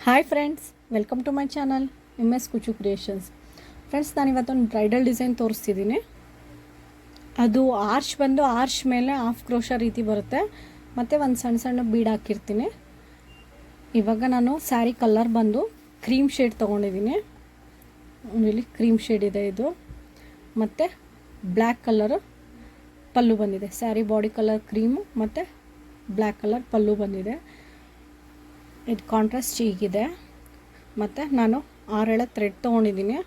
Hi friends, welcome to my channel MS Kuchu creations. Friends, ನಾನಿವತ್ತೊಂದು bridal design ತೋರಿಸ್ತಿದ್ದೀನಿ. ಅದು arch ಮೇಲೆ ಹಾಫ್ ಕ್ರೋಶ ರೀತಿ ಬರುತ್ತೆ, ಮತ್ತು ಒಂದು ಸಣ್ಣ ಸಣ್ಣ ಬೀಡ್ ಹಾಕಿರ್ತೀನಿ. ಇವಾಗ ನಾನು ಸ್ಯಾರಿ ಕಲರ್ ಬಂದು ಕ್ರೀಮ್ ಶೇಡ್ ತೊಗೊಂಡಿದ್ದೀನಿ. ಇಲ್ಲಿ ಕ್ರೀಮ್ ಶೇಡ್ ಇದೆ ಇದು, ಮತ್ತು ಬ್ಲ್ಯಾಕ್ ಕಲರು ಪಲ್ಲು ಬಂದಿದೆ. ಸ್ಯಾರಿ ಬಾಡಿ ಕಲರ್ ಕ್ರೀಮು ಮತ್ತು ಬ್ಲ್ಯಾಕ್ ಕಲರ್ ಪಲ್ಲು ಬಂದಿದೆ. ಇದು ಕಾಂಟ್ರಾಸ್ಟ್ ಹೀಗಿದೆ. ಮತ್ತು ನಾನು 6 ಥ್ರೆಡ್ ತೊಗೊಂಡಿದ್ದೀನಿ,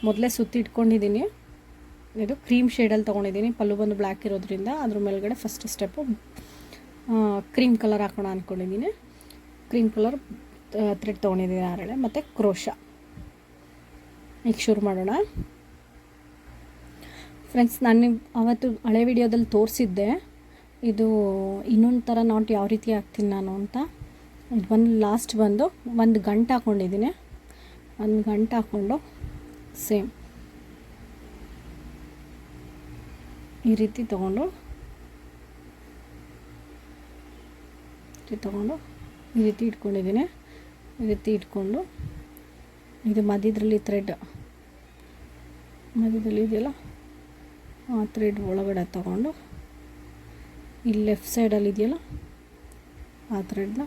ಮೊದಲೇ ಸುತ್ತಿ ಇಟ್ಕೊಂಡಿದ್ದೀನಿ. ಇದು ಕ್ರೀಮ್ ಶೇಡಲ್ಲಿ ತೊಗೊಂಡಿದ್ದೀನಿ, ಪಲ್ಲು ಬಂದು ಬ್ಲ್ಯಾಕ್ ಇರೋದ್ರಿಂದ ಅದ್ರ ಮೇಲ್ಗಡೆ ಫಸ್ಟ್ ಸ್ಟೆಪ್ಪು ಕ್ರೀಮ್ ಕಲರ್ ಹಾಕೋಣ ಅಂದ್ಕೊಂಡಿದ್ದೀನಿ. ಕ್ರೀಮ್ ಕಲರ್ ಥ್ರೆಡ್ ತೊಗೊಂಡಿದ್ದೀನಿ 6 ಮತ್ತು ಕ್ರೋಶ. ಈಗ ಶುರು ಮಾಡೋಣ. ಫ್ರೆಂಡ್ಸ್, ನಾನು ಅವತ್ತು ಹಳೆ ವಿಡಿಯೋದಲ್ಲಿ ತೋರಿಸಿದ್ದೆ ಇದು ಇನ್ನೊಂದು ಥರ ನಾಟ್ ಯಾವ ರೀತಿ ಹಾಕ್ತೀನಿ ನಾನು ಅಂತ. ಇದು ಬಂದು ಲಾಸ್ಟ್ ಬಂದು ಒಂದು ಗಂಟು ಹಾಕ್ಕೊಂಡಿದ್ದೀನಿ. ಒಂದು ಗಂಟು ಹಾಕ್ಕೊಂಡು ಸೇಮ್ ಈ ರೀತಿ ತೊಗೊಂಡು ಈ ರೀತಿ ಇಟ್ಕೊಂಡಿದ್ದೀನಿ. ಈ ರೀತಿ ಇಟ್ಕೊಂಡು ಇದು ಮಧ್ಯದಲ್ಲಿ ಮಧ್ಯದಲ್ಲಿ ಇದೆಯಲ್ಲ, ಆ ಥ್ರೆಡ್ ಒಳಗಡೆ ತಗೊಂಡು ಈ ಲೆಫ್ಟ್ ಸೈಡಲ್ಲಿ ಇದೆಯಲ್ಲ ಆ ಥ್ರೆಡ್ನ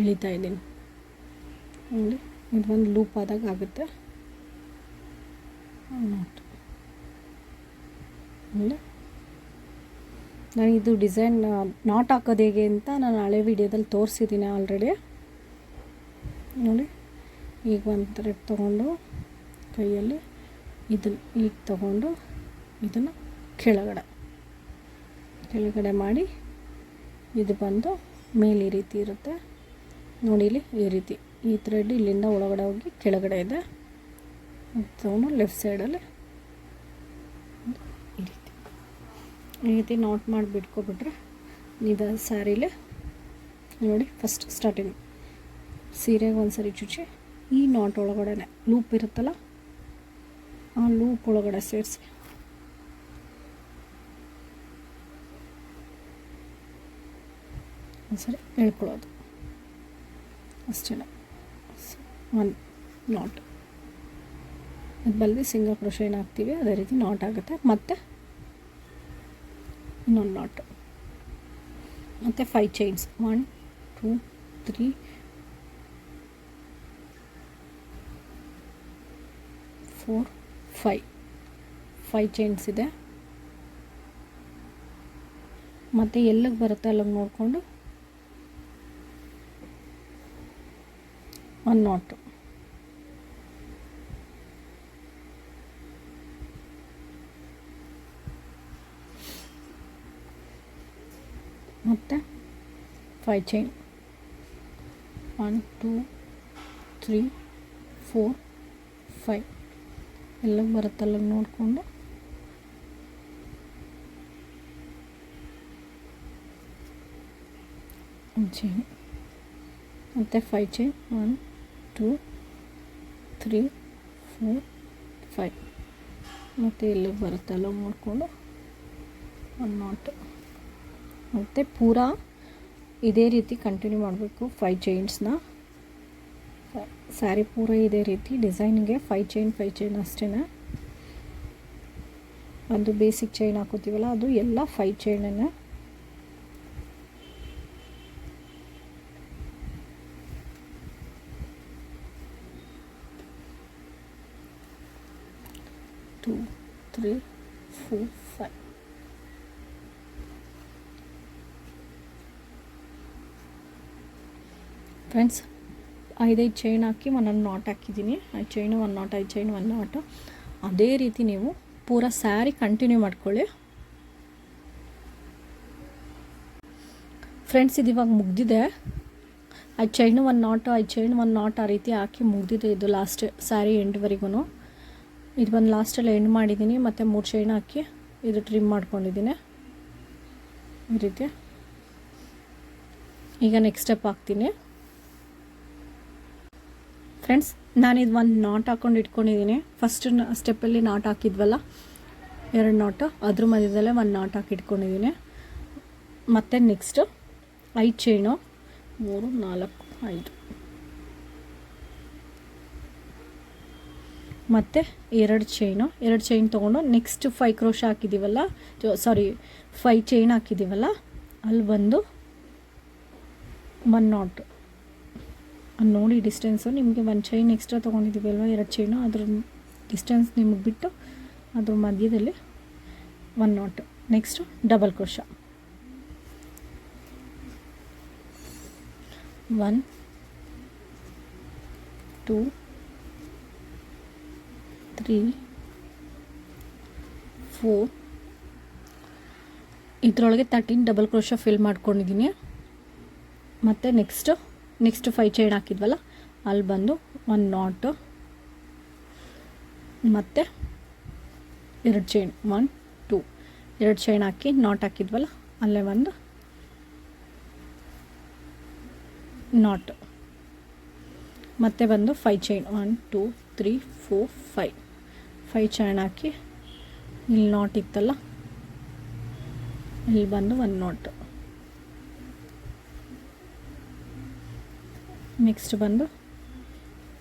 ಎಳಿತಾ ಇದ್ದೀನಿ. ನೋಡಿ, ಇದು ಒಂದು ಲೂಪ್ ಆದಾಗ ಆಗುತ್ತೆ. ನಾನು ಇದು ಡಿಸೈನ್ ನಾಟ್ ಹಾಕೋದು ಹೇಗೆ ಅಂತ ನಾನು ಹಳೆ ವಿಡಿಯೋದಲ್ಲಿ ತೋರಿಸಿದ್ದೀನಿ ಆಲ್ರೆಡಿ. ನೋಡಿ, ಈಗ ಒಂದು ಥ್ರೆಡ್ ತೊಗೊಂಡು ಕೈಯಲ್ಲಿ ಇದನ್ನು ಈಗ ತೊಗೊಂಡು ಇದನ್ನು ಕೆಳಗಡೆ ಮಾಡಿ, ಇದು ಬಂದು ಮೇಲೆ ಈ ರೀತಿ ಇರುತ್ತೆ. ನೋಡಿ, ಇಲ್ಲಿ ಈ ರೀತಿ ಈ ಥ್ರೆಡ್ ಇಲ್ಲಿಂದ ಒಳಗಡೆ ಹೋಗಿ ಕೆಳಗಡೆ ಇದೆ. ತೊಗೊಂಡು ಲೆಫ್ಟ್ ಸೈಡಲ್ಲಿ ಈ ರೀತಿ ನಾಟ್ ಮಾಡಿ ಬಿಟ್ಕೊಬಿಟ್ರೆ ಇದು ಸ್ಯಾರಿಲೇ. ನೋಡಿ, ಫಸ್ಟ್ ಸ್ಟಾರ್ಟಿಂಗ್ ಸೀರೆಗೆ ಒಂದು ಸರಿ ಚುಚ್ಚಿ ಈ ನಾಟ್ ಒಳಗಡೆ ಲೂಪ್ ಇರುತ್ತಲ್ಲ, ಆ ಲೂಪ್ ಒಳಗಡೆ ಸೇರಿಸಿ ಒಂದ್ಸರಿ ಹೇಳ್ಕೊಳ್ಳೋದು ಅಷ್ಟೇ. ಒಂದು ನಾಟ್ ಅದು ಬಲ್ದಿ ಸಿಂಗಲ್ ಕ್ರೋಶೆ ಏನು ಹಾಕ್ತೀವಿ ಅದೇ ರೀತಿ ನಾಟ್ ಆಗುತ್ತೆ. ಮತ್ತು ಇನ್ನೊಂದು ನಾಟ್ ಮತ್ತು 5 ಚೈನ್ಸ್. 1 2 3 4 5 ಚೈನ್ಸ್ ಇದೆ. ಮತ್ತು ಎಲ್ಲಿಗೆ ಬರುತ್ತೆ ಅಲ್ಲಿಗೆ ನೋಡಿಕೊಂಡು ಒಂದು ನಾಟು. ಮತ್ತು 5 ಚೈನ್. 1 2 3 4 5 ಎಲ್ಲಿಗೆ ಬರುತ್ತೆ ಅಲ್ಲಿಗೆ ನೋಡಿಕೊಂಡು ಒಂದು ಚೈನ್ ಮತ್ತು 5 ಚೈನ್. 1 2 3 4 5 ಮತ್ತು ಎಲ್ಲಿಗೆ ಬರುತ್ತೆ ಅಲ್ಲ ನೋಡಿಕೊಂಡು ಒಂದು ನಾಟು. ಮತ್ತು ಪೂರಾ ಇದೇ ರೀತಿ ಕಂಟಿನ್ಯೂ ಮಾಡಬೇಕು 5 ಚೈನ್ಸ್ನ. ಸ್ಯಾರಿ ಪೂರ ಇದೇ ರೀತಿ ಡಿಸೈನ್ಗೆ 5 ಚೈನ್ ಅಷ್ಟೇ. ಒಂದು ಬೇಸಿಕ್ ಚೈನ್ ಹಾಕೋತೀವಲ್ಲ ಅದು ಎಲ್ಲ 5 ಚೈನನ್ನೇ. Two, 3, 4, 5. ಫ್ರೆಂಡ್ಸ್, 5 ಚೈನ್ ಹಾಕಿ ಒಂದೊಂದು ನಾಟ್ ಹಾಕಿದ್ದೀನಿ. 5 ಚೈನು ಒಂದು ನಾಟ್, 5 ಚೈನ್ ಒಂದು ನಾಟು. ಅದೇ ರೀತಿ ನೀವು ಪೂರ ಸ್ಯಾರಿ ಕಂಟಿನ್ಯೂ ಮಾಡ್ಕೊಳ್ಳಿ. ಫ್ರೆಂಡ್ಸ್, ಇದು ಇವಾಗ ಮುಗ್ದಿದೆ. 5 ಚೈನು ಒಂದು ನಾಟು, 5 ಚೈನ್ ಒಂದು ನಾಟ್ ಆ ರೀತಿ ಹಾಕಿ ಮುಗ್ದಿದೆ. ಇದು ಲಾಸ್ಟ್ ಸ್ಯಾರಿ ಎಂಡ್ವರೆಗೂ ಇದು ಬಂದು ಲಾಸ್ಟಲ್ಲಿ ಎಂಡ್ ಮಾಡಿದ್ದೀನಿ. ಮತ್ತು 3 ಚೈನ್ ಹಾಕಿ ಇದು ಟ್ರಿಮ್ ಮಾಡ್ಕೊಂಡಿದ್ದೀನಿ ಈ ರೀತಿ. ಈಗ ನೆಕ್ಸ್ಟ್ ಸ್ಟೆಪ್ ಹಾಕ್ತೀನಿ. ಫ್ರೆಂಡ್ಸ್, ನಾನಿದು ಒಂದು ನಾಟ್ ಹಾಕ್ಕೊಂಡು ಇಟ್ಕೊಂಡಿದ್ದೀನಿ. ಫಸ್ಟ್ ಸ್ಟೆಪ್ಪಲ್ಲಿ ನಾಟ್ ಹಾಕಿದ್ವಲ್ಲ 2 ನಾಟು, ಅದ್ರ ಮಧ್ಯದಲ್ಲೇ ಒಂದು ನಾಟ್ ಹಾಕಿ ಇಟ್ಕೊಂಡಿದ್ದೀನಿ. ಮತ್ತು ನೆಕ್ಸ್ಟು 5 ಚೈನು 3 4 5 ಮತ್ತು 2 ಚೈನ್ ತೊಗೊಂಡು ನೆಕ್ಸ್ಟ್ 5 ಕ್ರೋಶ ಹಾಕಿದ್ದೀವಲ್ಲ, 5 ಚೈನ್ ಹಾಕಿದ್ದೀವಲ್ಲ, ಅಲ್ಲಿ ಬಂದು 1 ನಾಟ್ ನೋಡಿ ಡಿಸ್ಟೆನ್ಸು ನಿಮಗೆ 1 ಚೈನ್ ಎಕ್ಸ್ಟ್ರಾ ತೊಗೊಂಡಿದ್ದೀವಿ ಅಲ್ವಾ, 2 ಚೈನು, ಅದ್ರ ಡಿಸ್ಟೆನ್ಸ್ ನಿಮಗೆ ಬಿಟ್ಟು ಅದ್ರ ಮಧ್ಯದಲ್ಲಿ 1 ನಾಟ್. ನೆಕ್ಸ್ಟು ಡಬಲ್ ಕ್ರೋಶ 1 2 3 4 ಇದರೊಳಗೆ 13 ಡಬಲ್ ಕ್ರೋಶ ಫಿಲ್ ಮಾಡ್ಕೊಂಡಿದ್ದೀನಿ. ಮತ್ತು ನೆಕ್ಸ್ಟ್ 5 ಚೈನ್ ಹಾಕಿದ್ವಲ್ಲ, ಅಲ್ಲಿ ಬಂದು 1 ನಾಟು ಮತ್ತು 2 ಚೈನ್ 1 2 2 ಚೈನ್ ಹಾಕಿ ನಾಟ್ ಹಾಕಿದ್ವಲ್ಲ, ಅಲ್ಲೇ ಒಂದು ನಾಟ್, ಮತ್ತು ಬಂದು 5 ಚೈನ್ 1 2 3 4 5 ಚೈನ್ ಹಾಕಿ ಇಲ್ಲಿ ನಾಟ್ ಇತ್ತಲ್ಲ, ಇಲ್ಲಿ ಬಂದು 1 ನಾಟ್. ನೆಕ್ಸ್ಟ್ ಬಂದು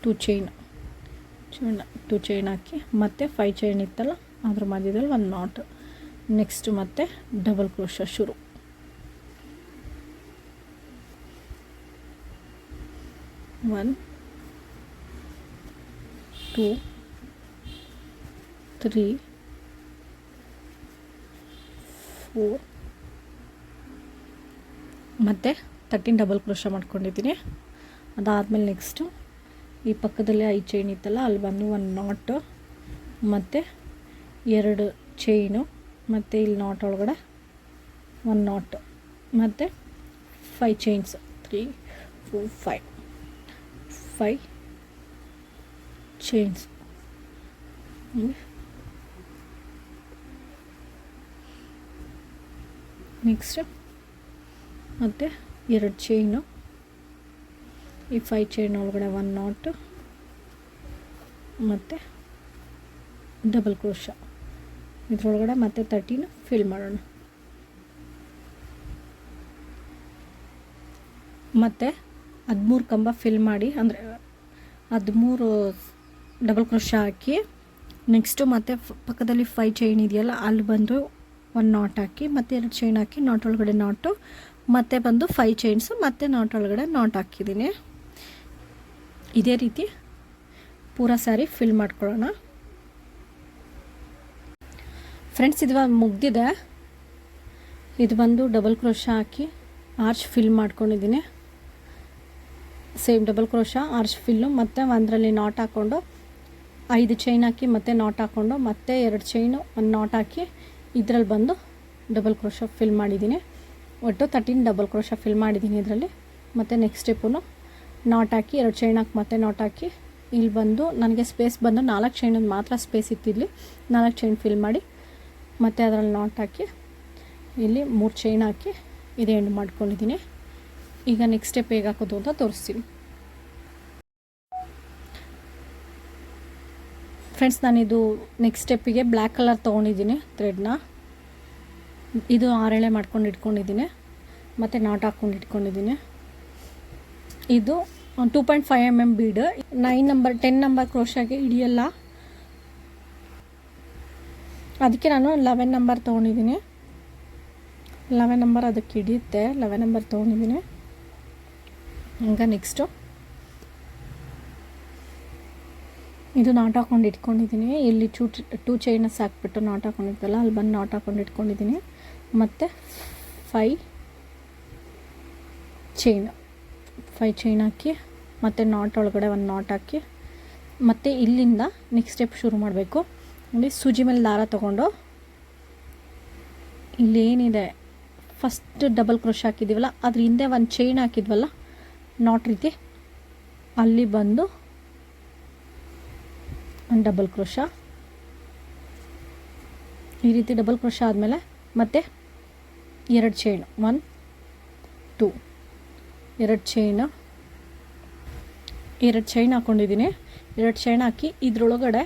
2 ಚೈನ್ ಹಾಕಿ ಮತ್ತೆ 5 ಚೈನ್ ಇತ್ತಲ್ಲ ಅದ್ರ ಮಧ್ಯದಲ್ಲಿ 1 ನಾಟ್. ನೆಕ್ಸ್ಟ್ ಮತ್ತೆ ಡಬಲ್ ಕ್ರೋಶ ಶುರು. ಒನ್ 2 3 4 ಮತ್ತು 13 ಡಬಲ್ ಕ್ರೋಶ ಮಾಡ್ಕೊಂಡಿದ್ದೀನಿ. ಅದಾದಮೇಲೆ ನೆಕ್ಸ್ಟು ಈ ಪಕ್ಕದಲ್ಲಿ 5 ಚೈನ್ ಇತ್ತಲ್ಲ, ಅಲ್ಲಿ ಬಂದು 1 ನಾಟ್ ಮತ್ತು 2 ಚೈನು, ಮತ್ತು ಇಲ್ಲಿ ನಾಟ್ ಒಳಗಡೆ 1 ನಾಟ್ ಮತ್ತು 5 ಚೈನ್ಸ್ 3 4 5 ಚೈನ್ಸ್. ನೆಕ್ಸ್ಟ್ ಮತ್ತು 2 ಚೈನು, ಈ 5 ಚೈನ್ ಒಳಗಡೆ 1 ನಾಟ್ ಮತ್ತು ಡಬಲ್ ಕ್ರೋಶ. ಇದರೊಳಗಡೆ ಮತ್ತೆ 13 ಫಿಲ್ ಮಾಡೋಣ. ಮತ್ತು 13 ಕಂಬ ಫಿಲ್ ಮಾಡಿ, ಅಂದರೆ 13 ಡಬಲ್ ಕ್ರೋಶ ಹಾಕಿ, ನೆಕ್ಸ್ಟು ಮತ್ತು ಪಕ್ಕದಲ್ಲಿ 5 ಚೈನ್ ಇದೆಯಲ್ಲ, ಅಲ್ಲಿ ಬಂದು 1 ನಾಟ್ ಹಾಕಿ, ಮತ್ತು 2 ಚೈನ್ ಹಾಕಿ, ನಾಟ್ ಒಳಗಡೆ ನಾಟು, ಮತ್ತು ಬಂದು 5 ಚೈನ್ಸು, ಮತ್ತು ನಾಟ್ ಒಳಗಡೆ ನಾಟ್ ಹಾಕಿದ್ದೀನಿ. ಇದೇ ರೀತಿ ಪೂರ ಸ್ಯಾರಿ ಫಿಲ್ ಮಾಡ್ಕೊಳ್ಳೋಣ. ಫ್ರೆಂಡ್ಸ್, ಇದು ಮುಗ್ದಿದೆ. ಇದು ಬಂದು ಡಬಲ್ ಕ್ರೋಶ ಹಾಕಿ ಆರ್ಚ್ ಫಿಲ್ ಮಾಡ್ಕೊಂಡಿದ್ದೀನಿ. Same double crochet arch Phil, ಮತ್ತು ಒಂದರಲ್ಲಿ ನಾಟ್ ಹಾಕ್ಕೊಂಡು 5 ಚೈನ್ ಹಾಕಿ ಮತ್ತೆ ನಾಟ್ ಹಾಕ್ಕೊಂಡು ಮತ್ತೆ 2 ಚೈನು 1 ನಾಟ್ ಹಾಕಿ ಇದರಲ್ಲಿ ಬಂದು ಡಬಲ್ ಕ್ರೋಶ ಫಿಲ್ ಮಾಡಿದ್ದೀನಿ. ಒಟ್ಟು 13 ಡಬಲ್ ಕ್ರೋಶ ಫಿಲ್ ಮಾಡಿದ್ದೀನಿ ಇದರಲ್ಲಿ. ಮತ್ತು ನೆಕ್ಸ್ಟ್ ಸ್ಟೆಪ್ಪು ನಾಟ್ ಹಾಕಿ 2 ಚೈನ್ ಹಾಕಿ ಮತ್ತೆ ನಾಟ್ ಹಾಕಿ, ಇಲ್ಲಿ ಬಂದು ನನಗೆ ಸ್ಪೇಸ್ ಬಂದು 4 ಚೈನದು ಮಾತ್ರ ಸ್ಪೇಸ್ ಇತ್ತಿಲ್ಲಿ, 4 ಚೈನ್ ಫಿಲ್ ಮಾಡಿ ಮತ್ತು ಅದರಲ್ಲಿ ನಾಟ್ ಹಾಕಿ ಇಲ್ಲಿ 3 ಚೈನ್ ಹಾಕಿ ಇದು ಎಂಡ್ ಮಾಡ್ಕೊಂಡಿದ್ದೀನಿ. ಈಗ ನೆಕ್ಸ್ಟ್ ಸ್ಟೆಪ್ ಹೇಗೆ ಹಾಕೋದು ಅಂತ ತೋರಿಸ್ತೀನಿ. ಫ್ರೆಂಡ್ಸ್, ನಾನಿದು ನೆಕ್ಸ್ಟ್ ಸ್ಟೆಪ್ಪಿಗೆ ಬ್ಲ್ಯಾಕ್ ಕಲರ್ ತೊಗೊಂಡಿದ್ದೀನಿ ಥ್ರೆಡ್ನ. ಇದು 6 ಎಳೆ ಮಾಡ್ಕೊಂಡು ಇಟ್ಕೊಂಡಿದ್ದೀನಿ, ಮತ್ತು ನಾಟ್ ಹಾಕ್ಕೊಂಡು ಇಟ್ಕೊಂಡಿದ್ದೀನಿ. ಇದು 2.5 mm ಬೀಡ್. 9 ನಂಬರ್ 10 ನಂಬರ್ ಕ್ರೋಶಾಗೆ ಹಿಡಿಯಲ್ಲ, ಅದಕ್ಕೆ ನಾನು 11 ನಂಬರ್ ತೊಗೊಂಡಿದ್ದೀನಿ. 11 ನಂಬರ್ ಅದಕ್ಕೆ ಹಿಡಿಯುತ್ತೆ, 11 ನಂಬರ್ ತೊಗೊಂಡಿದ್ದೀನಿ. ಹಂಗೆ ನೆಕ್ಸ್ಟು ಇದು ನಾಟ್ ಹಾಕ್ಕೊಂಡು ಇಟ್ಕೊಂಡಿದ್ದೀನಿ. ಇಲ್ಲಿ 2 ಚೈನಸ್ ಹಾಕ್ಬಿಟ್ಟು ನಾಟ್ ಹಾಕ್ಕೊಂಡಿದ್ದಲ್ಲ, ಅಲ್ಲಿ ಬಂದು ನಾಟ್ ಹಾಕ್ಕೊಂಡು ಇಟ್ಕೊಂಡಿದ್ದೀನಿ. ಮತ್ತು 5 ಚೈನ್ ಹಾಕಿ ಮತ್ತು ನಾಟ್ ಒಳಗಡೆ 1 ನಾಟ್ ಹಾಕಿ, ಮತ್ತು ಇಲ್ಲಿಂದ ನೆಕ್ಸ್ಟ್ ಸ್ಟೆಪ್ ಶುರು ಮಾಡಬೇಕು. ನೋಡಿ, ಸೂಜಿ ಮೇಲೆ ದಾರ ತೊಗೊಂಡು ಇಲ್ಲೇನಿದೆ ಫಸ್ಟ್ ಡಬಲ್ ಕ್ರೋಶ ಹಾಕಿದ್ದೀವಲ್ಲ, ಅದ್ರ ಹಿಂದೆ 1 ಚೈನ್ ಹಾಕಿದ್ವಲ್ಲ ನಾಟ್ ರೀತಿ, ಅಲ್ಲಿ ಬಂದು 1 ಡಬಲ್ ಕ್ರೋಶ. ಈ ರೀತಿ ಡಬಲ್ ಕ್ರೋಶ ಆದಮೇಲೆ ಮತ್ತೆ 2 ಚೈನು 1 2 2 ಚೈನ್ ಹಾಕ್ಕೊಂಡಿದ್ದೀನಿ. 2 ಚೈನ್ ಹಾಕಿ ಇದ್ರೊಳಗಡೆ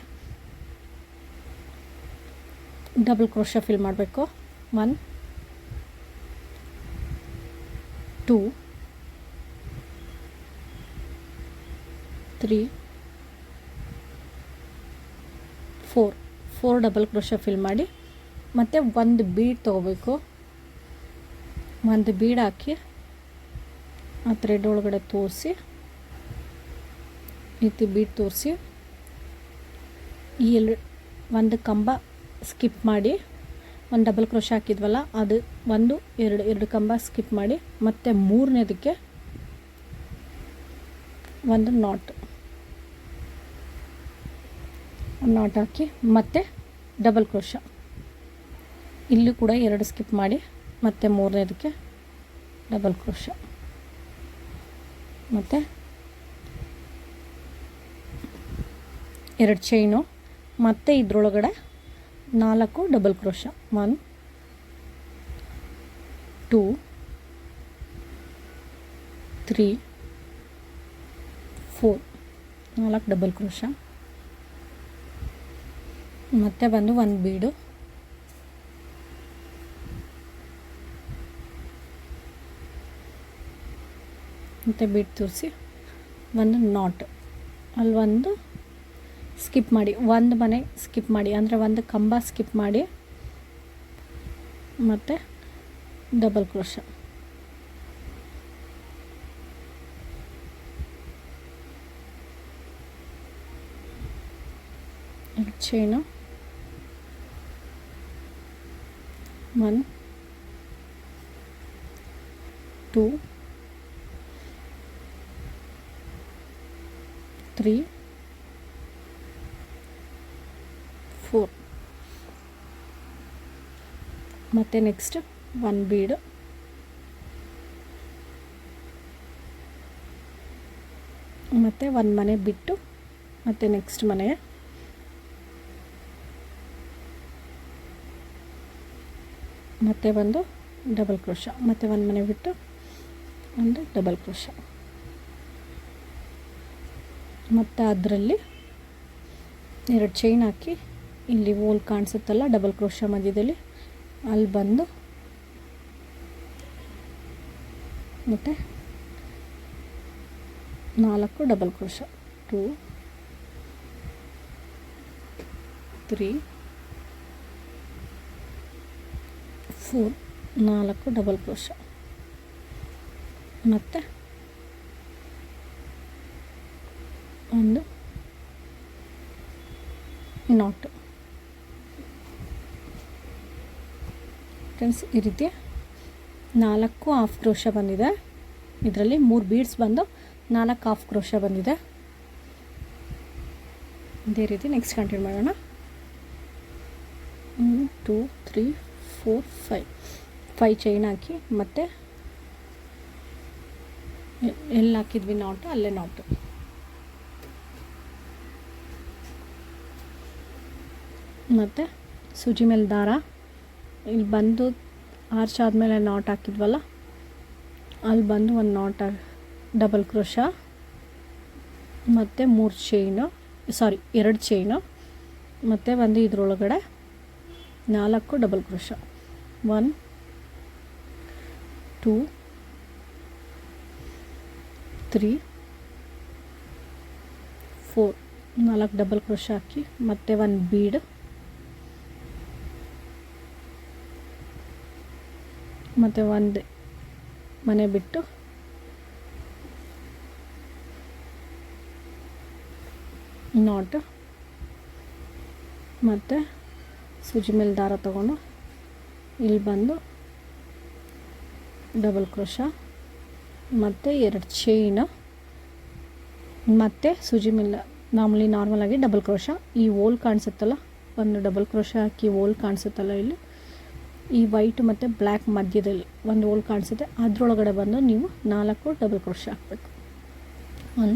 ಡಬಲ್ ಕ್ರೋಶ ಫಿಲ್ ಮಾಡಬೇಕು. 1 2 3 4 ಡಬಲ್ ಕ್ರೋಶ ಫಿಲ್ ಮಾಡಿ ಮತ್ತು ಒಂದು ಬೀಡ್ ತೊಗೋಬೇಕು. ಒಂದು ಬೀಡ್ ಹಾಕಿ ಆ ಥ್ರೆಡ್ ಒಳಗಡೆ ತೋರಿಸಿ ಈ ರೀತಿ ಬೀಡ್ ತೋರಿಸಿ ಈ ಒಂದು ಕಂಬ ಸ್ಕಿಪ್ ಮಾಡಿ ಒಂದು ಡಬಲ್ ಕ್ರೋಶ ಹಾಕಿದ್ವಲ್ಲ ಅದು ಎರಡು ಕಂಬ ಸ್ಕಿಪ್ ಮಾಡಿ ಮತ್ತು ಮೂರನೇದಕ್ಕೆ ಒಂದು ನಾಟ್ ಹಾಕಿ ಮತ್ತು ಡಬಲ್ ಕ್ರೋಶ ಇಲ್ಲೂ ಕೂಡ 2 ಸ್ಕಿಪ್ ಮಾಡಿ ಮತ್ತು ಮೂರನೇದಕ್ಕೆ ಡಬಲ್ ಕ್ರೋಶ ಮತ್ತು 2 ಚೈನು ಮತ್ತು ಇದರೊಳಗಡೆ 4 ಡಬಲ್ ಕ್ರೋಶ 1 2 3 4 4 ಡಬಲ್ ಕ್ರೋಶ ಮತ್ತು ಬಂದು ಒಂದು ಬೀಡು ಮತ್ತು ಬೀಡ್ ತೋರಿಸಿ ಒಂದು ನಾಟ್ ಅಲ್ಲಿ ಒಂದು ಸ್ಕಿಪ್ ಮಾಡಿ ಒಂದು ಮನೆ ಸ್ಕಿಪ್ ಮಾಡಿ ಅಂದರೆ ಒಂದು ಕಂಬ ಸ್ಕಿಪ್ ಮಾಡಿ ಮತ್ತು ಡಬಲ್ ಕ್ರೋಶ ಚೈನು 1 2 3 4 ಮತ್ತು ನೆಕ್ಸ್ಟ್ ಒಂದು ಬೀಡು ಮತ್ತು ಒಂದು ಮನೆ ಬಿಟ್ಟು ಮತ್ತು ನೆಕ್ಸ್ಟ್ ಮನೆಗೆ ಮತ್ತು ಒಂದು ಡಬಲ್ ಕ್ರೋಶ ಮತ್ತು ಒಂದು ಮನೆ ಬಿಟ್ಟು ಒಂದು ಡಬಲ್ ಕ್ರೋಶ ಮತ್ತು ಅದರಲ್ಲಿ 2 ಚೈನ್ ಹಾಕಿ ಇಲ್ಲಿ ಹೋಲ್ ಕಾಣಿಸುತ್ತಲ್ಲ ಡಬಲ್ ಕ್ರೋಶ ಮಧ್ಯದಲ್ಲಿ ಅಲ್ಲಿ ಬಂದು ಮತ್ತು 4 ಡಬಲ್ ಕ್ರೋಶ 2 3 4 4 ಡಬಲ್ ಕ್ರೋಶ ಮತ್ತು ಒಂದು ನಾಟ್ ಫ್ರೆಂಡ್ಸ್ ಈ ರೀತಿ 4 ಹಾಫ್ ಕ್ರೋಶ ಬಂದಿದೆ. ಇದರಲ್ಲಿ 3 ಬೀಡ್ಸ್ ಬಂದು 4 ಹಾಫ್ ಕ್ರೋಶ ಬಂದಿದೆ. ಇದೇ ರೀತಿ ನೆಕ್ಸ್ಟ್ ಕಂಟಿನ್ಯೂ ಮಾಡೋಣ. 1 2 3 4 5 ಚೈನ್ ಹಾಕಿ ಮತ್ತು ಎಲ್ಲಿ ಹಾಕಿದ್ವಿ ನಾಟು ಅಲ್ಲೇ ನಾಟು ಮತ್ತು ಸೂಜಿ ಮೇಲೆ ದಾರ ಇಲ್ಲಿ ಬಂದು ಆರ್ಚ್ ಆದಮೇಲೆ ನಾಟ್ ಹಾಕಿದ್ವಲ್ಲ ಅಲ್ಲಿ ಬಂದು ಒಂದು ನಾಟ್ ಡಬಲ್ ಕ್ರೋಶ ಮತ್ತು 3 ಚೈನು 2 ಚೈನು ಮತ್ತು ಒಂದು ಇದರೊಳಗಡೆ 4 ಡಬಲ್ ಕ್ರೋಶ 1 2 3 4 4 ಡಬಲ್ ಕ್ರೋಶ ಹಾಕಿ ಮತ್ತು ಒಂದು ಬೀಡ್ ಮತ್ತು ಒಂದು ಮನೆ ಬಿಟ್ಟು ನಾಟ್ ಮತ್ತು ಸೂಜಿ ಮೇಲೆ ದಾರ ತಗೊಂಡು ಇಲ್ಲಿ ಬಂದು ಡಬಲ್ ಕ್ರೋಶ ಮತ್ತು 2 ಚೈನು ಮತ್ತು ಸೂಜಿ ಮೇಲೆ ನಾರ್ಮಲಾಗಿ ಡಬಲ್ ಕ್ರೋಶ ಈ ಹೋಲ್ ಕಾಣಿಸುತ್ತಲ್ಲ ಒಂದು ಡಬಲ್ ಕ್ರೋಶ ಹಾಕಿ ಹೋಲ್ ಕಾಣಿಸುತ್ತಲ್ಲ ಇಲ್ಲಿ ಈ ವೈಟ್ ಮತ್ತು ಬ್ಲ್ಯಾಕ್ ಮಧ್ಯದಲ್ಲಿ ಒಂದು ಹೋಲ್ ಕಾಣಿಸುತ್ತೆ ಅದರೊಳಗಡೆ ಬಂದು ನೀವು 4 ಡಬಲ್ ಕ್ರೋಶ ಹಾಕಬೇಕು. 1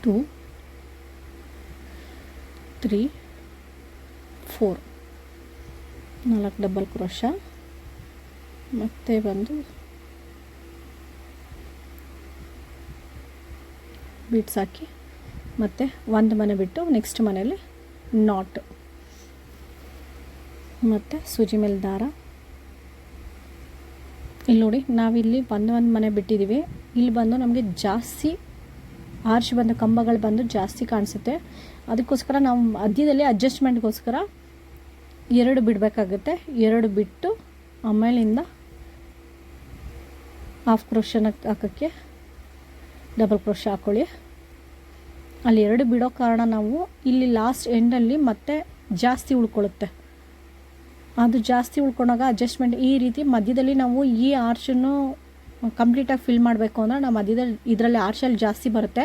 2 3 4 4 ಡಬಲ್ ಕ್ರೋಶ ಮತ್ತು ಬಂದು ಬೀಡ್ಸ್ ಹಾಕಿ ಮತ್ತು ಒಂದು ಮನೆ ಬಿಟ್ಟು ನೆಕ್ಸ್ಟ್ ಮನೆಯಲ್ಲಿ ನಾಟ್ ಮತ್ತು ಸೂಜಿ ಮೇಲೆ ದಾರ ಇಲ್ಲಿ ನೋಡಿ ನಾವಿಲ್ಲಿ ಒಂದು ಮನೆ ಬಿಟ್ಟಿದ್ದೀವಿ. ಇಲ್ಲಿ ಬಂದು ನಮಗೆ ಜಾಸ್ತಿ ಆರ್ಚ್ ಬಂದು ಕಂಬಗಳು ಬಂದು ಜಾಸ್ತಿ ಕಾಣಿಸುತ್ತೆ. ಅದಕ್ಕೋಸ್ಕರ ನಾವು ಮಧ್ಯದಲ್ಲಿ ಅಡ್ಜಸ್ಟ್ಮೆಂಟ್ಗೋಸ್ಕರ 2 ಬಿಡಬೇಕಾಗುತ್ತೆ. 2 ಬಿಟ್ಟು ಆಮೇಲಿಂದ ಹಾಫ್ ಕ್ರೋಶನ ಹಾಕೋಕ್ಕೆ ಡಬಲ್ ಕ್ರೋಶ ಹಾಕ್ಕೊಳ್ಳಿ. ಅಲ್ಲಿ 2 ಬಿಡೋ ಕಾರಣ ನಾವು ಇಲ್ಲಿ ಲಾಸ್ಟ್ ಎಂಡಲ್ಲಿ ಮತ್ತೆ ಜಾಸ್ತಿ ಉಳ್ಕೊಳ್ಳುತ್ತೆ. ಅದು ಜಾಸ್ತಿ ಉಳ್ಕೊಂಡಾಗ ಅಡ್ಜಸ್ಟ್ಮೆಂಟ್ ಈ ರೀತಿ ಮಧ್ಯದಲ್ಲಿ ನಾವು ಈ ಆರ್ಚನ್ನು ಕಂಪ್ಲೀಟಾಗಿ ಫಿಲ್ ಮಾಡಬೇಕು ಅಂದರೆ ನಾವು ಮಧ್ಯದಲ್ಲಿ ಇದರಲ್ಲಿ ಆರ್ಚಲ್ಲಿ ಜಾಸ್ತಿ ಬರುತ್ತೆ.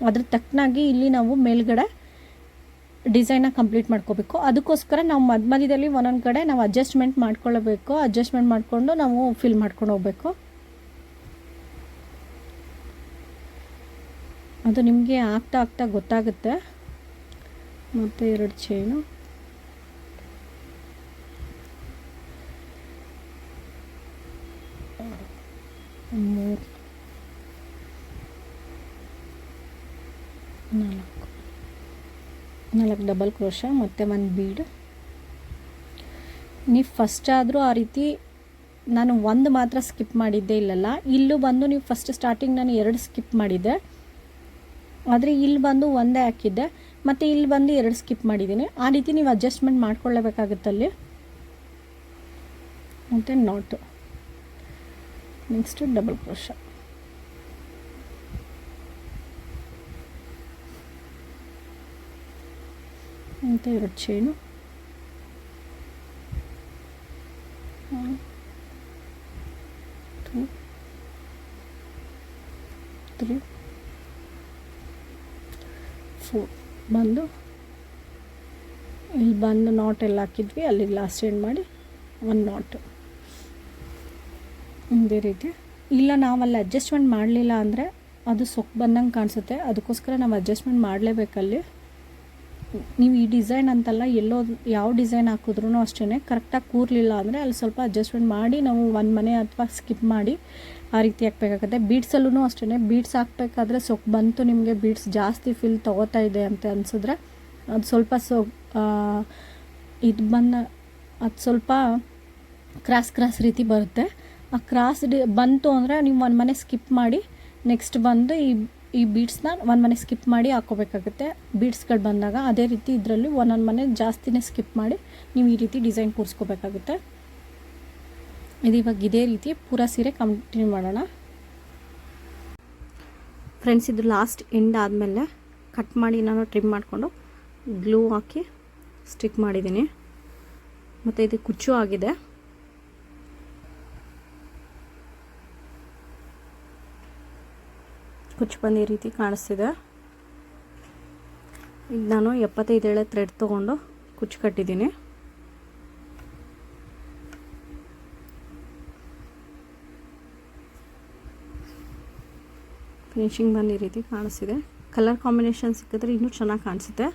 ಅದ್ರ ತಕ್ಕನಾಗಿ ಇಲ್ಲಿ ನಾವು ಮೇಲ್ಗಡೆ ಡಿಸೈನ್ನ ಕಂಪ್ಲೀಟ್ ಮಾಡ್ಕೋಬೇಕು. ಅದಕ್ಕೋಸ್ಕರ ನಾವು ಮಧ್ಯದಲ್ಲಿ ಒಂದೊಂದು ಕಡೆ ನಾವು ಅಡ್ಜಸ್ಟ್ಮೆಂಟ್ ಮಾಡ್ಕೊಳ್ಳಬೇಕು. ಅಡ್ಜಸ್ಟ್ಮೆಂಟ್ ಮಾಡಿಕೊಂಡು ನಾವು ಫಿಲ್ ಮಾಡ್ಕೊಂಡು ಹೋಗಬೇಕು. ಅದು ನಿಮಗೆ ಆಗ್ತಾ ಆಗ್ತಾ ಗೊತ್ತಾಗುತ್ತೆ. ಮತ್ತು 2 ಚೈನು, 3, 4 ಡಬಲ್ ಕ್ರೋಶ ಮತ್ತು 1 ಬೀಡ್. ನೀವು ಫಸ್ಟ್ ಆದರೂ ಆ ರೀತಿ ನಾನು 1 ಮಾತ್ರ ಸ್ಕಿಪ್ ಮಾಡಿದ್ದೆ ಇಲ್ಲಲ್ಲ. ಇಲ್ಲೂ ಬಂದು ನೀವು ಫಸ್ಟ್ ಸ್ಟಾರ್ಟಿಂಗ್ ನಾನು 2 ಸ್ಕಿಪ್ ಮಾಡಿದ್ದೆ, ಆದರೆ ಇಲ್ಲಿ ಬಂದು 1 ಹಾಕಿದ್ದೆ, ಮತ್ತು ಇಲ್ಲಿ ಬಂದು 2 ಸ್ಕಿಪ್ ಮಾಡಿದ್ದೀನಿ. ಆ ರೀತಿ ನೀವು ಅಡ್ಜಸ್ಟ್ಮೆಂಟ್ ಮಾಡ್ಕೊಳ್ಳೇಬೇಕಾಗುತ್ತಲ್ಲಿ. ಮತ್ತು ನಾಟು, ನೆಕ್ಸ್ಟು ಡಬಲ್ ಕ್ರೋಶ, ಮತ್ತು 2 ಚೈನು, 1, 2, 3, 4 ಬಂದು ಇಲ್ಲಿ ಬಂದು ನಾಟ್ ಎಲ್ಲ ಹಾಕಿದ್ವಿ, ಅಲ್ಲಿಗೆ ಲಾಸ್ಟ್ ಎಂಡ್ ಮಾಡಿ 1 ನಾಟು. ಇದೇ ರೀತಿ. ಇಲ್ಲ ನಾವಲ್ಲಿ ಅಡ್ಜಸ್ಟ್ಮೆಂಟ್ ಮಾಡಲಿಲ್ಲ ಅಂದರೆ ಅದು ಸೊಕ್ಕು ಬಂದಂಗೆ ಕಾಣಿಸುತ್ತೆ. ಅದಕ್ಕೋಸ್ಕರ ನಾವು ಅಡ್ಜಸ್ಟ್ಮೆಂಟ್ ಮಾಡಲೇಬೇಕಲ್ಲಿ. ನೀವು ಈ ಡಿಸೈನ್ ಅಂತಲ್ಲ, ಎಲ್ಲೋ ಯಾವ ಡಿಸೈನ್ ಹಾಕಿದ್ರೂ ಅಷ್ಟೇ ಕರೆಕ್ಟಾಗಿ ಕೂರಲಿಲ್ಲ ಅಂದರೆ ಅಲ್ಲಿ ಸ್ವಲ್ಪ ಅಡ್ಜಸ್ಟ್ಮೆಂಟ್ ಮಾಡಿ ನಾವು 1 ಮನೆ ಅಥವಾ ಸ್ಕಿಪ್ ಮಾಡಿ ಆ ರೀತಿ ಹಾಕಬೇಕಾಗುತ್ತೆ. ಬೀಡ್ಸಲ್ಲೂ ಅಷ್ಟೇ, ಬೀಡ್ಸ್ ಹಾಕಬೇಕಾದ್ರೆ ಸೊಕ್ಕು ಬಂತು, ನಿಮಗೆ ಬೀಡ್ಸ್ ಜಾಸ್ತಿ ಫಿಲ್ ತೊಗೋತಾ ಇದೆ ಅಂತ ಅನಿಸಿದ್ರೆ ಅದು ಸ್ವಲ್ಪ ಇದು ಅದು ಸ್ವಲ್ಪ ಕ್ರಾಸ್ ರೀತಿ ಬರುತ್ತೆ. ಆ ಕ್ರಾಸ್ ಬಂತು ಅಂದರೆ ನೀವು 1 ಮನೆ ಸ್ಕಿಪ್ ಮಾಡಿ ನೆಕ್ಸ್ಟ್ ಬಂದು ಈ ಬೀಡ್ಸ್ನ 1 ಮನೆ ಸ್ಕಿಪ್ ಮಾಡಿ ಹಾಕೋಬೇಕಾಗುತ್ತೆ. ಬೀಡ್ಸ್ಗಳು ಬಂದಾಗ ಅದೇ ರೀತಿ ಇದರಲ್ಲಿ 1 ಮನೆ ಜಾಸ್ತಿನೇ ಸ್ಕಿಪ್ ಮಾಡಿ ನೀವು ಈ ರೀತಿ ಡಿಸೈನ್ ಕೂರಿಸ್ಕೋಬೇಕಾಗುತ್ತೆ. ಇದು ಇವಾಗ ಇದೇ ರೀತಿ ಪೂರಾ ಸೀರೆ ಕಂಟಿನ್ಯೂ ಮಾಡೋಣ. ಫ್ರೆಂಡ್ಸ್, ಇದು ಲಾಸ್ಟ್ ಎಂಡ್ ಆದಮೇಲೆ ಕಟ್ ಮಾಡಿ ನಾನು ಟ್ರಿಮ್ ಮಾಡಿಕೊಂಡು ಗ್ಲೂ ಹಾಕಿ ಸ್ಟಿಕ್ ಮಾಡಿದ್ದೀನಿ. ಮತ್ತು ಇದು ಕುಚ್ಚು ಆಗಿದೆ. ಕುಚ್ಚು ಬಂದು ಈ ರೀತಿ ಕಾಣಿಸ್ತಿದೆ. ಈಗ ನಾನು 75 ಎಳೆ ಥ್ರೆಡ್ ತೊಗೊಂಡು ಕುಚ್ಚು ಕಟ್ಟಿದ್ದೀನಿ. ಫಿನಿಶಿಂಗ್ ಬಂದು ಈ ರೀತಿ ಕಾಣಿಸ್ತಿದೆ. ಕಲರ್ ಕಾಂಬಿನೇಷನ್ ಸಿಕ್ಕಿದ್ರೆ ಇನ್ನೂ ಚೆನ್ನಾಗಿ ಕಾಣಿಸುತ್ತೆ.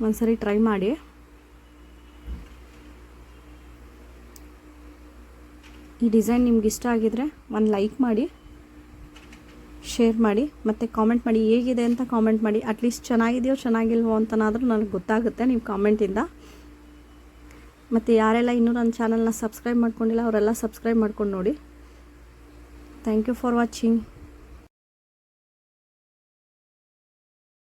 ಒಂದ್ಸರಿ ಟ್ರೈ ಮಾಡಿ. ಈ ಡಿಸೈನ್ ನಿಮ್ಗೆ ಇಷ್ಟ ಆಗಿದ್ರೆ ಒಂದು ಲೈಕ್ ಮಾಡಿ, ಶೇರ್ ಮಾಡಿ, ಮತ್ತು ಕಾಮೆಂಟ್ ಮಾಡಿ. ಹೇಗಿದೆ ಅಂತ ಕಾಮೆಂಟ್ ಮಾಡಿ. ಅಟ್ಲೀಸ್ಟ್ ಚೆನ್ನಾಗಿದೆಯೋ ಚೆನ್ನಾಗಿಲ್ವೋ ಅಂತನಾದರೂ ನನಗೆ ಗೊತ್ತಾಗುತ್ತೆ ನೀವು ಕಾಮೆಂಟಿಂದ. ಮತ್ತು ಯಾರೆಲ್ಲ ಇನ್ನೂ ನನ್ನ ಚಾನಲ್ನ ಸಬ್ಸ್ಕ್ರೈಬ್ ಮಾಡ್ಕೊಂಡಿಲ್ಲ ಅವರೆಲ್ಲ ಸಬ್ಸ್ಕ್ರೈಬ್ ಮಾಡ್ಕೊಂಡು ನೋಡಿ. Thank you for watching.